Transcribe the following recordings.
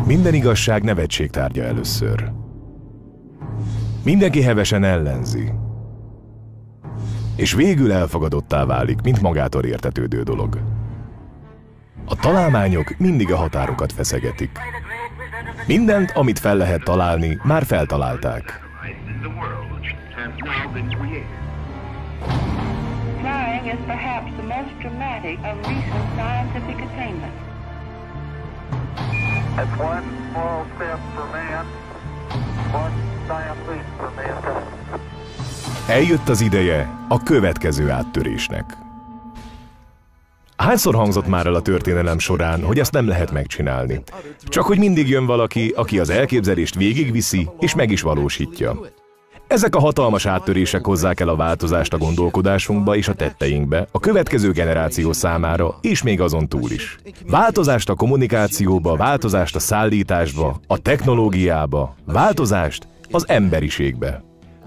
Minden igazság nevetség tárgya először. Mindenki hevesen ellenzi. És végül elfogadottá válik, mint magától értetődő dolog. A találmányok mindig a határokat feszegetik. Mindent, amit fel lehet találni, már feltalálták. Flying is perhaps the most dramatic of recent scientific attainments. That's one small step for man, one giant leap for mankind. Eljött az ideje a következő áttörésnek. Hányszor hangzott már el a történelem során, hogy ezt nem lehet megcsinálni? Csak hogy mindig jön valaki, aki az elképzelést végigviszi és meg is valósítja. Ezek a hatalmas áttörések hozzák el a változást a gondolkodásunkba és a tetteinkbe, a következő generáció számára, és még azon túl is. Változást a kommunikációba, változást a szállításba, a technológiába, változást az emberiségbe.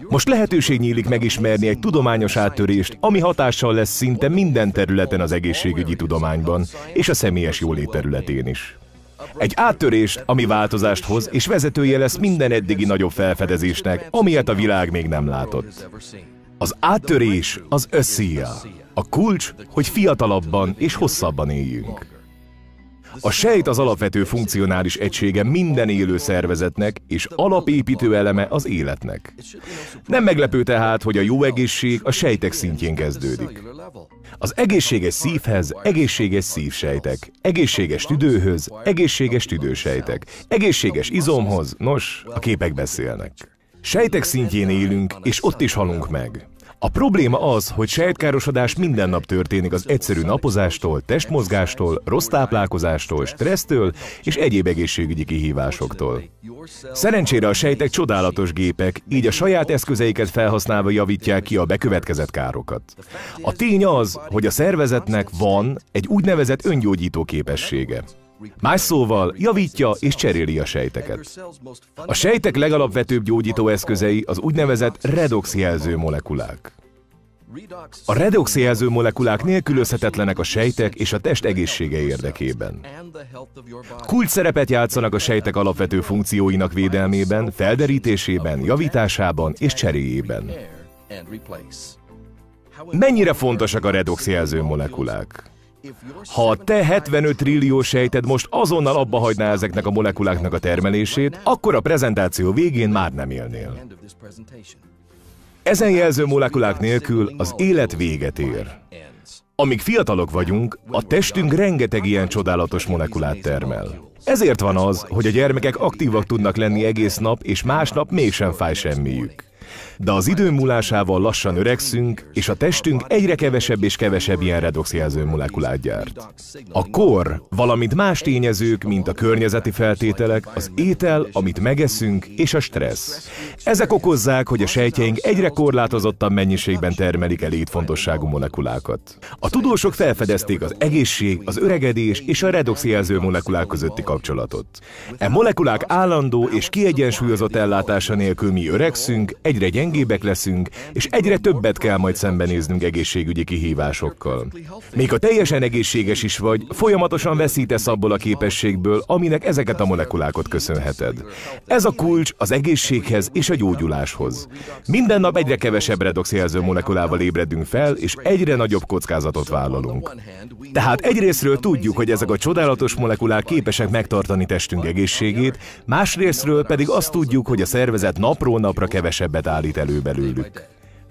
Most lehetőség nyílik megismerni egy tudományos áttörést, ami hatással lesz szinte minden területen az egészségügyi tudományban, és a személyes jólét területén is. Egy áttörést, ami változást hoz, és vezetője lesz minden eddigi nagyobb felfedezésnek, amilyet a világ még nem látott. Az áttörés az öszia. A kulcs, hogy fiatalabban és hosszabban éljünk. A sejt az alapvető funkcionális egysége minden élő szervezetnek, és alapépítő eleme az életnek. Nem meglepő tehát, hogy a jó egészség a sejtek szintjén kezdődik. Az egészséges szívhez egészséges szívsejtek, egészséges tüdőhöz egészséges tüdősejtek, egészséges izomhoz, nos, a képek beszélnek. Sejtek szintjén élünk, és ott is halunk meg. A probléma az, hogy sejtkárosodás minden nap történik az egyszerű napozástól, testmozgástól, rossz táplálkozástól, stressztől és egyéb egészségügyi kihívásoktól. Szerencsére a sejtek csodálatos gépek, így a saját eszközeiket felhasználva javítják ki a bekövetkezett károkat. A tény az, hogy a szervezetnek van egy úgynevezett öngyógyító képessége. Más szóval javítja és cseréli a sejteket. A sejtek legalapvetőbb gyógyító eszközei az úgynevezett redoxjelző molekulák. A redoxjelző molekulák nélkülözhetetlenek a sejtek és a test egészsége érdekében. Kulcs szerepet játszanak a sejtek alapvető funkcióinak védelmében, felderítésében, javításában és cseréjében. Mennyire fontosak a redoxjelző molekulák? Ha a te 75 trillió sejted most azonnal abba hagyná ezeknek a molekuláknak a termelését, akkor a prezentáció végén már nem élnél. Ezen jelző molekulák nélkül az élet véget ér. Amíg fiatalok vagyunk, a testünk rengeteg ilyen csodálatos molekulát termel. Ezért van az, hogy a gyermekek aktívak tudnak lenni egész nap, és másnap mégsem fáj semmiük. De az idő múlásával lassan öregszünk, és a testünk egyre kevesebb és kevesebb ilyen redoxjelző molekulát gyárt. A kor, valamint más tényezők, mint a környezeti feltételek, az étel, amit megeszünk, és a stressz. Ezek okozzák, hogy a sejtjeink egyre korlátozottabb mennyiségben termelik el létfontosságú molekulákat. A tudósok felfedezték az egészség, az öregedés és a redoxjelző molekulák közötti kapcsolatot. E molekulák állandó és kiegyensúlyozott ellátása nélkül mi öregszünk, egyre gyengébbek leszünk, és egyre többet kell majd szembenéznünk egészségügyi kihívásokkal. Még ha teljesen egészséges is vagy, folyamatosan veszítesz abból a képességből, aminek ezeket a molekulákat köszönheted. Ez a kulcs az egészséghez és a gyógyuláshoz. Minden nap egyre kevesebb redoxjelző molekulával ébredünk fel, és egyre nagyobb kockázatot vállalunk. Tehát egyrészről tudjuk, hogy ezek a csodálatos molekulák képesek megtartani testünk egészségét, másrészről pedig azt tudjuk, hogy a szervezet napról napra kevesebbet állít elő belőlük.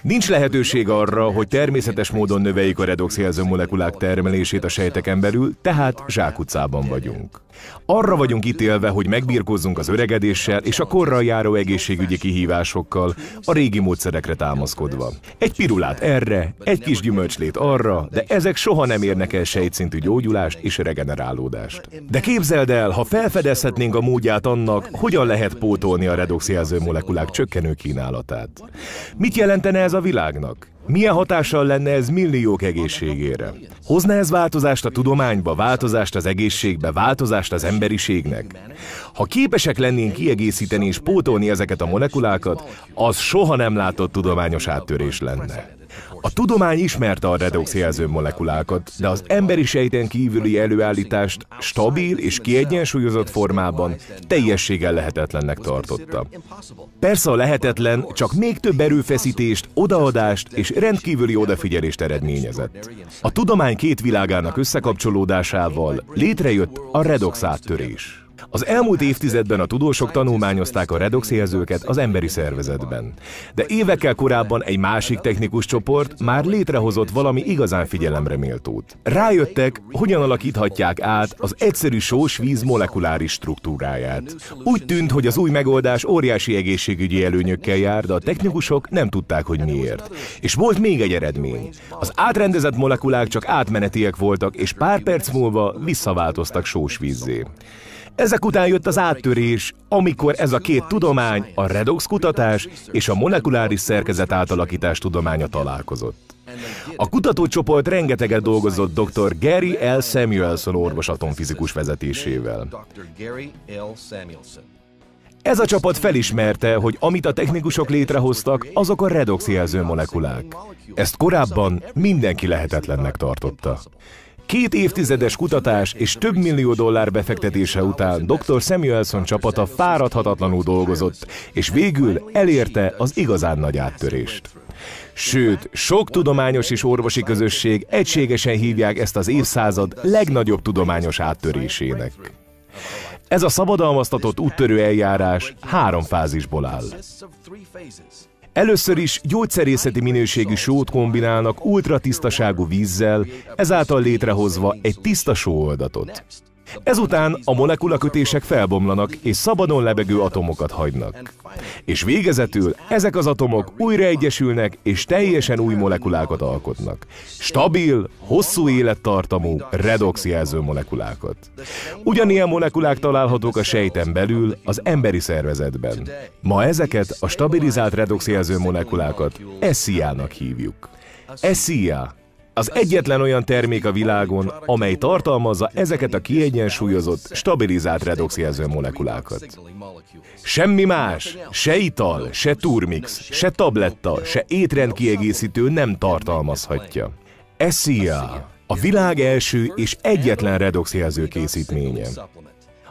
Nincs lehetőség arra, hogy természetes módon növeljük a redoxjelző molekulák termelését a sejteken belül, tehát zsákutcában vagyunk. Arra vagyunk ítélve, hogy megbirkózzunk az öregedéssel és a korral járó egészségügyi kihívásokkal, a régi módszerekre támaszkodva. Egy pirulát erre, egy kis gyümölcslét arra, de ezek soha nem érnek el sejtszintű gyógyulást és regenerálódást. De képzeld el, ha felfedezhetnénk a módját annak, hogyan lehet pótolni a redoxjelző molekulák csökkenő kínálatát. Mit jelentene ez a világnak? Milyen hatással lenne ez milliók egészségére? Hozna ez változást a tudományba, változást az egészségbe, változást az emberiségnek? Ha képesek lennénk kiegészíteni és pótolni ezeket a molekulákat, az soha nem látott tudományos áttörés lenne. A tudomány ismerte a redoxjelző molekulákat, de az emberi sejten kívüli előállítást stabil és kiegyensúlyozott formában teljességgel lehetetlennek tartotta. Persze a lehetetlen csak még több erőfeszítést, odaadást és rendkívüli odafigyelést eredményezett. A tudomány két világának összekapcsolódásával létrejött a redox áttörés. Az elmúlt évtizedben a tudósok tanulmányozták a redoxjelzőket az emberi szervezetben. De évekkel korábban egy másik technikus csoport már létrehozott valami igazán figyelemre méltót. Rájöttek, hogyan alakíthatják át az egyszerű sós víz molekuláris struktúráját. Úgy tűnt, hogy az új megoldás óriási egészségügyi előnyökkel jár, de a technikusok nem tudták, hogy miért. És volt még egy eredmény. Az átrendezett molekulák csak átmenetiek voltak, és pár perc múlva visszaváltoztak sós vízzé. Ezek után jött az áttörés, amikor ez a két tudomány, a redox kutatás és a molekuláris szerkezet átalakítás tudománya találkozott. A kutatócsoport rengeteget dolgozott dr. Gary L. Samuelson orvos atomfizikus vezetésével. Ez a csapat felismerte, hogy amit a technikusok létrehoztak, azok a redoxjelző molekulák. Ezt korábban mindenki lehetetlennek tartotta. 2 évtizedes kutatás és több millió dollár befektetése után dr. Samuelson csapata fáradhatatlanul dolgozott, és végül elérte az igazán nagy áttörést. Sőt, sok tudományos és orvosi közösség egységesen hívják ezt az évszázad legnagyobb tudományos áttörésének. Ez a szabadalmaztatott úttörő eljárás 3 fázisból áll. Először is gyógyszerészeti minőségű sót kombinálnak ultratisztaságú vízzel, ezáltal létrehozva egy tiszta sóoldatot. Ezután a molekulakötések felbomlanak és szabadon lebegő atomokat hagynak. És végezetül ezek az atomok újraegyesülnek és teljesen új molekulákat alkotnak. Stabil, hosszú élettartamú redoxjelző molekulákat. Ugyanilyen molekulák találhatók a sejten belül, az emberi szervezetben. Ma ezeket a stabilizált redoxjelző molekulákat SCIA-nak hívjuk. SCIA az egyetlen olyan termék a világon, amely tartalmazza ezeket a kiegyensúlyozott, stabilizált redoxjelző molekulákat. Semmi más, se ital, se turmix, se tabletta, se étrendkiegészítő nem tartalmazhatja. SCIA a világ első és egyetlen redoxjelző készítménye.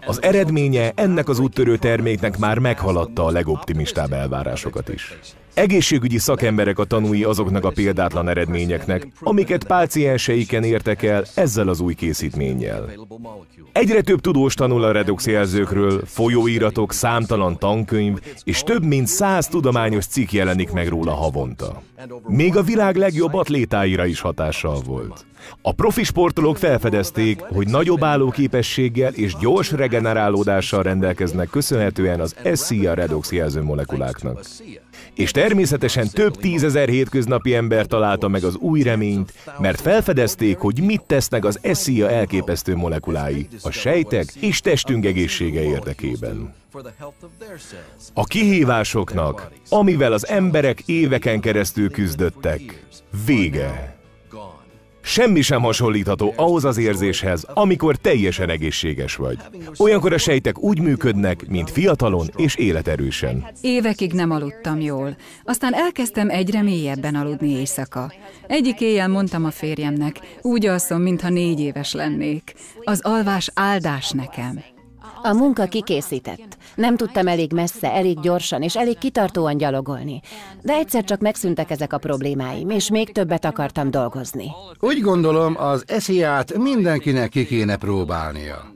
Az eredménye ennek az úttörő terméknek már meghaladta a legoptimistább elvárásokat is. Egészségügyi szakemberek a tanúi azoknak a példátlan eredményeknek, amiket pácienseiken értek el ezzel az új készítménnyel. Egyre több tudós tanul a redoxjelzőkről, folyóiratok, számtalan tankönyv és több mint 100 tudományos cikk jelenik meg róla havonta. Még a világ legjobb atlétáira is hatással volt. A profi sportolók felfedezték, hogy nagyobb állóképességgel és gyors regenerálódással rendelkeznek köszönhetően az SCIA redoxjelző molekuláknak. És természetesen több 10 000 hétköznapi ember találta meg az új reményt, mert felfedezték, hogy mit tesznek az SCIA elképesztő molekulái a sejtek és testünk egészsége érdekében. A kihívásoknak, amivel az emberek éveken keresztül küzdöttek, vége. Semmi sem hasonlítható ahhoz az érzéshez, amikor teljesen egészséges vagy. Olyankor a sejtek úgy működnek, mint fiatalon és életerősen. Évekig nem aludtam jól. Aztán elkezdtem egyre mélyebben aludni éjszaka. Egyik éjjel mondtam a férjemnek, úgy alszom, mintha 4 éves lennék. Az alvás áldás nekem. A munka kikészített. Nem tudtam elég messze, elég gyorsan és elég kitartóan gyalogolni. De egyszer csak megszűntek ezek a problémáim, és még többet akartam dolgozni. Úgy gondolom, az SCIA-t mindenkinek ki kéne próbálnia.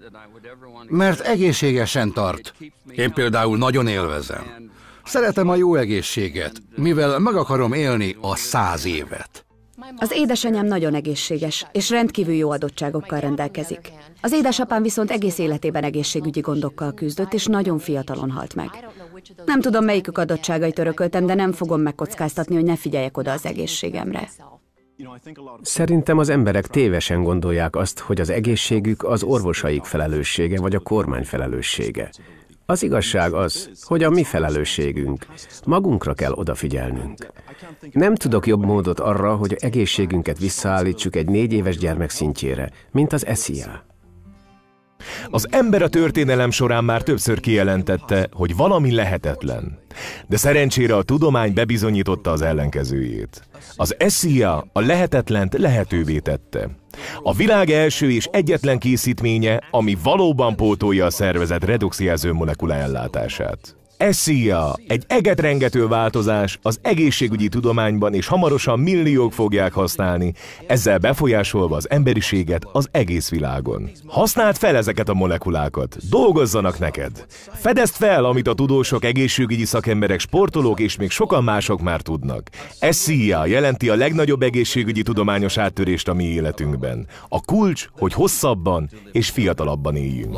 Mert egészségesen tart. Én például nagyon élvezem. Szeretem a jó egészséget, mivel meg akarom élni a 100 évet. Az édesanyám nagyon egészséges, és rendkívül jó adottságokkal rendelkezik. Az édesapám viszont egész életében egészségügyi gondokkal küzdött, és nagyon fiatalon halt meg. Nem tudom, melyikük adottságait örököltem, de nem fogom megkockáztatni, hogy ne figyeljek oda az egészségemre. Szerintem az emberek tévesen gondolják azt, hogy az egészségük az orvosaik felelőssége vagy a kormány felelőssége. Az igazság az, hogy a mi felelősségünk. Magunkra kell odafigyelnünk. Nem tudok jobb módot arra, hogy egészségünket visszaállítsuk egy 4 éves gyermek szintjére, mint az SCIA. Az ember a történelem során már többször kijelentette, hogy valami lehetetlen. De szerencsére a tudomány bebizonyította az ellenkezőjét. Az SZIA a lehetetlent lehetővé tette. A világ első és egyetlen készítménye, ami valóban pótolja a szervezet redoxjelző molekula ellátását. SZIA egy egetrengető változás az egészségügyi tudományban, és hamarosan milliók fogják használni, ezzel befolyásolva az emberiséget az egész világon. Használd fel ezeket a molekulákat, dolgozzanak neked! Fedezd fel, amit a tudósok, egészségügyi szakemberek, sportolók és még sokan mások már tudnak. SZIA jelenti a legnagyobb egészségügyi tudományos áttörést a mi életünkben. A kulcs, hogy hosszabban és fiatalabban éljünk.